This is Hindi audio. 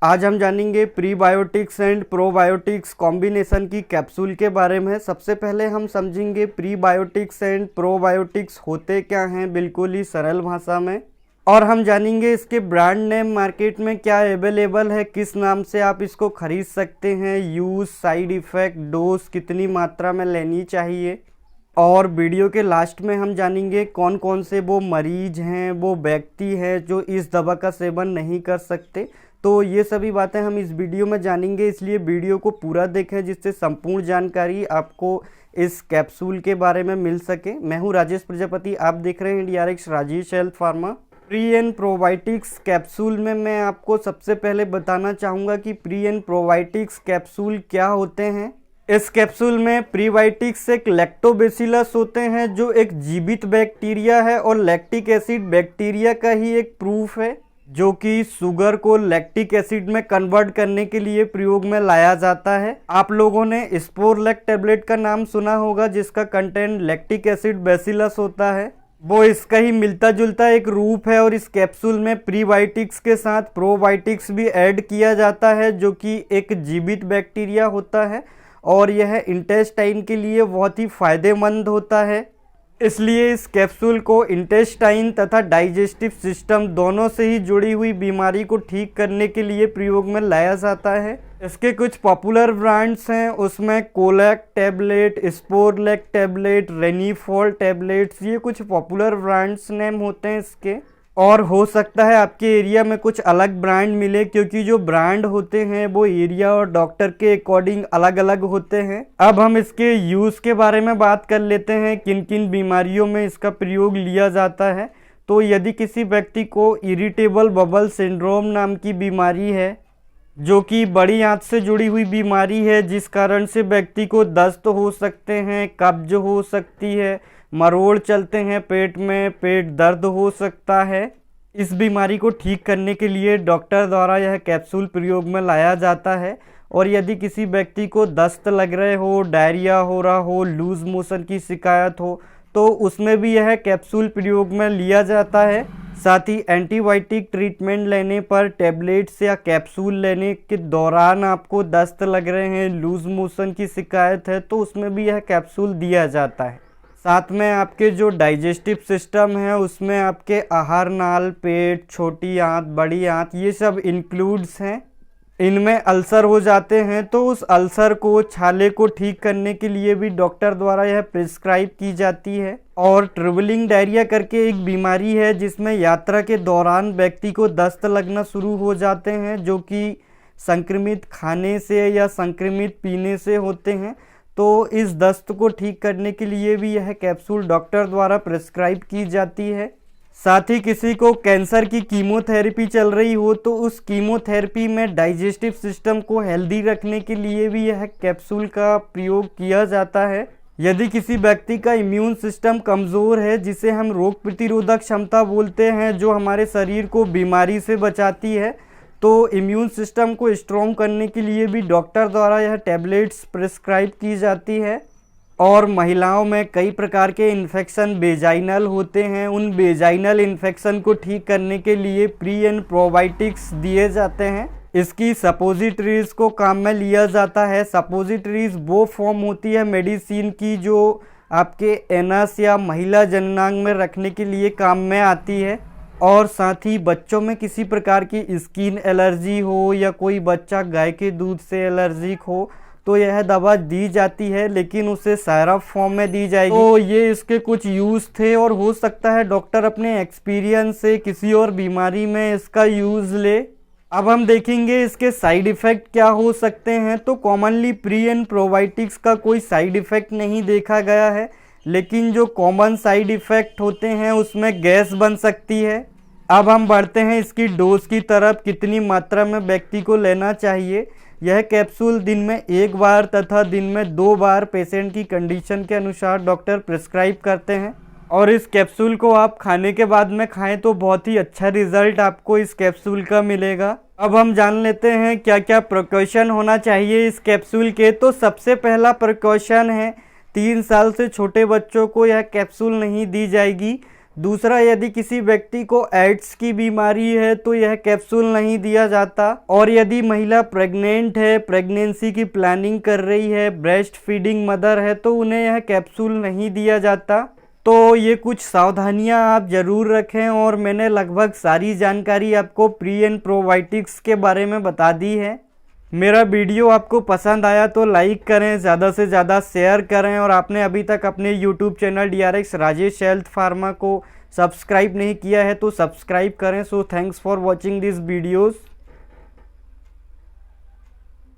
आज हम जानेंगे प्रीबायोटिक्स एंड प्रोबायोटिक्स कॉम्बिनेशन की कैप्सूल के बारे में। सबसे पहले हम समझेंगे प्रीबायोटिक्स एंड प्रोबायोटिक्स होते क्या हैं बिल्कुल ही सरल भाषा में, और हम जानेंगे इसके ब्रांड नेम मार्केट में क्या अवेलेबल है, किस नाम से आप इसको खरीद सकते हैं, यूज़, साइड इफ़ेक्ट, डोज कितनी मात्रा में लेनी चाहिए। और वीडियो के लास्ट में हम जानेंगे कौन कौन से वो मरीज हैं, वो व्यक्ति हैं जो इस दवा का सेवन नहीं कर सकते। तो ये सभी बातें हम इस वीडियो में जानेंगे, इसलिए वीडियो को पूरा देखें जिससे संपूर्ण जानकारी आपको इस कैप्सूल के बारे में मिल सके। मैं हूँ राजेश प्रजापति, आप देख रहे हैं DRX Rajesh health pharma. Pre and probiotics capsule में मैं आपको सबसे पहले बताना चाहूँगा कि प्री एंड प्रोबायोटिक्स कैप्सूल क्या होते हैं। इस कैप्सूल में प्रीबायोटिक्स एक लैक्टोबैसिलस होते हैं जो एक जीवित बैक्टीरिया है और लैक्टिक एसिड बैक्टीरिया का ही एक प्रूफ है, जो कि शुगर को लैक्टिक एसिड में कन्वर्ट करने के लिए प्रयोग में लाया जाता है। आप लोगों ने स्पोरलेक टैबलेट का नाम सुना होगा जिसका कंटेंट लैक्टिक एसिड बैसिलस होता है, वो इसका ही मिलता जुलता एक रूप है। और इस कैप्सूल में प्रीबायोटिक्स के साथ प्रोबायोटिक्स भी ऐड किया जाता है जो कि एक जीवित बैक्टीरिया होता है और यह इंटेस्टाइन के लिए बहुत ही फायदेमंद होता है। इसलिए इस कैप्सूल को इंटेस्टाइन तथा डाइजेस्टिव सिस्टम दोनों से ही जुड़ी हुई बीमारी को ठीक करने के लिए प्रयोग में लाया जाता है। इसके कुछ पॉपुलर ब्रांड्स हैं, उसमें कोलैक टैबलेट, स्पोरलेक टैबलेट, रेनीफॉल टैबलेट्स, ये कुछ पॉपुलर ब्रांड्स नेम होते हैं इसके। और हो सकता है आपके एरिया में कुछ अलग ब्रांड मिले, क्योंकि जो ब्रांड होते हैं वो एरिया और डॉक्टर के अकॉर्डिंग अलग अलग होते हैं। अब हम इसके यूज़ के बारे में बात कर लेते हैं, किन किन बीमारियों में इसका प्रयोग लिया जाता है। तो यदि किसी व्यक्ति को इरिटेबल बबल सिंड्रोम नाम की बीमारी है, जो कि बड़ी आंत से जुड़ी हुई बीमारी है, जिस कारण से व्यक्ति को दस्त हो सकते हैं, कब्ज हो सकती है, मरोड़ चलते हैं पेट में, पेट दर्द हो सकता है। इस बीमारी को ठीक करने के लिए डॉक्टर द्वारा यह कैप्सूल प्रयोग में लाया जाता है। और यदि किसी व्यक्ति को दस्त लग रहे हो, डायरिया हो रहा हो, लूज मोशन की शिकायत हो, तो उसमें भी यह कैप्सूल प्रयोग में लिया जाता है। साथ ही एंटीबायोटिक ट्रीटमेंट लेने पर टैबलेट्स या कैप्सूल लेने के दौरान आपको दस्त लग रहे हैं, लूज मोशन की शिकायत है, तो उसमें भी यह कैप्सूल दिया जाता है। साथ में आपके जो डाइजेस्टिव सिस्टम है उसमें आपके आहार नाल, पेट, छोटी आंत, बड़ी आंत, ये सब इंक्लूड्स हैं। इनमें अल्सर हो जाते हैं तो उस अल्सर को, छाले को ठीक करने के लिए भी डॉक्टर द्वारा यह प्रिस्क्राइब की जाती है। और ट्रैवलिंग डायरिया करके एक बीमारी है जिसमें यात्रा के दौरान व्यक्ति को दस्त लगना शुरू हो जाते हैं, जो कि संक्रमित खाने से या संक्रमित पीने से होते हैं। तो इस दस्त को ठीक करने के लिए भी यह कैप्सूल डॉक्टर द्वारा प्रिस्क्राइब की जाती है। साथ ही किसी को कैंसर की कीमोथेरेपी चल रही हो तो उस कीमोथेरेपी में डाइजेस्टिव सिस्टम को हेल्दी रखने के लिए भी यह कैप्सूल का प्रयोग किया जाता है। यदि किसी व्यक्ति का इम्यून सिस्टम कमज़ोर है, जिसे हम रोग प्रतिरोधक क्षमता बोलते हैं, जो हमारे शरीर को बीमारी से बचाती है, तो इम्यून सिस्टम को स्ट्रॉन्ग करने के लिए भी डॉक्टर द्वारा यह टैबलेट्स प्रिस्क्राइब की जाती है। और महिलाओं में कई प्रकार के इन्फेक्शन वेजाइनल होते हैं, उन वेजाइनल इन्फेक्शन को ठीक करने के लिए प्री एंड प्रोबायोटिक्स दिए जाते हैं। इसकी सपोजिटरीज को काम में लिया जाता है। सपोजिटरीज वो फॉर्म होती है मेडिसिन की जो आपके एनस या महिला जननांग में रखने के लिए काम में आती है। और साथ ही बच्चों में किसी प्रकार की स्किन एलर्जी हो या कोई बच्चा गाय के दूध से एलर्जिक हो तो यह दवा दी जाती है, लेकिन उसे सायरप फॉर्म में दी जाएगी। तो ये इसके कुछ यूज़ थे, और हो सकता है डॉक्टर अपने एक्सपीरियंस से किसी और बीमारी में इसका यूज़ ले। अब हम देखेंगे इसके साइड इफ़ेक्ट क्या हो सकते हैं। तो कॉमनली प्री एंड प्रोबायोटिक्स का कोई साइड इफ़ेक्ट नहीं देखा गया है, लेकिन जो कॉमन साइड इफ़ेक्ट होते हैं उसमें गैस बन सकती है। अब हम बढ़ते हैं इसकी डोज की तरफ, कितनी मात्रा में व्यक्ति को लेना चाहिए। यह कैप्सूल दिन में 1 बार तथा दिन में 2 बार पेशेंट की कंडीशन के अनुसार डॉक्टर प्रिस्क्राइब करते हैं। और इस कैप्सूल को आप खाने के बाद में खाएं तो बहुत ही अच्छा रिजल्ट आपको इस कैप्सूल का मिलेगा। अब हम जान लेते हैं क्या क्या प्रिकॉशन होना चाहिए इस कैप्सूल के। तो सबसे पहला प्रिकॉशन है, 3 साल से छोटे बच्चों को यह कैप्सूल नहीं दी जाएगी। दूसरा, यदि किसी व्यक्ति को एड्स की बीमारी है तो यह कैप्सूल नहीं दिया जाता। और यदि महिला प्रेग्नेंट है, प्रेगनेंसी की प्लानिंग कर रही है, ब्रेस्ट फीडिंग मदर है, तो उन्हें यह कैप्सूल नहीं दिया जाता। तो ये कुछ सावधानियां आप ज़रूर रखें। और मैंने लगभग सारी जानकारी आपको प्री एंड प्रोबायोटिक्स के बारे में बता दी है। मेरा वीडियो आपको पसंद आया तो लाइक करें, ज़्यादा से ज़्यादा शेयर करें। और आपने अभी तक अपने YouTube channel DRX Rajesh health pharma को सब्सक्राइब नहीं किया है तो सब्सक्राइब करें। So thanks for watching this videos.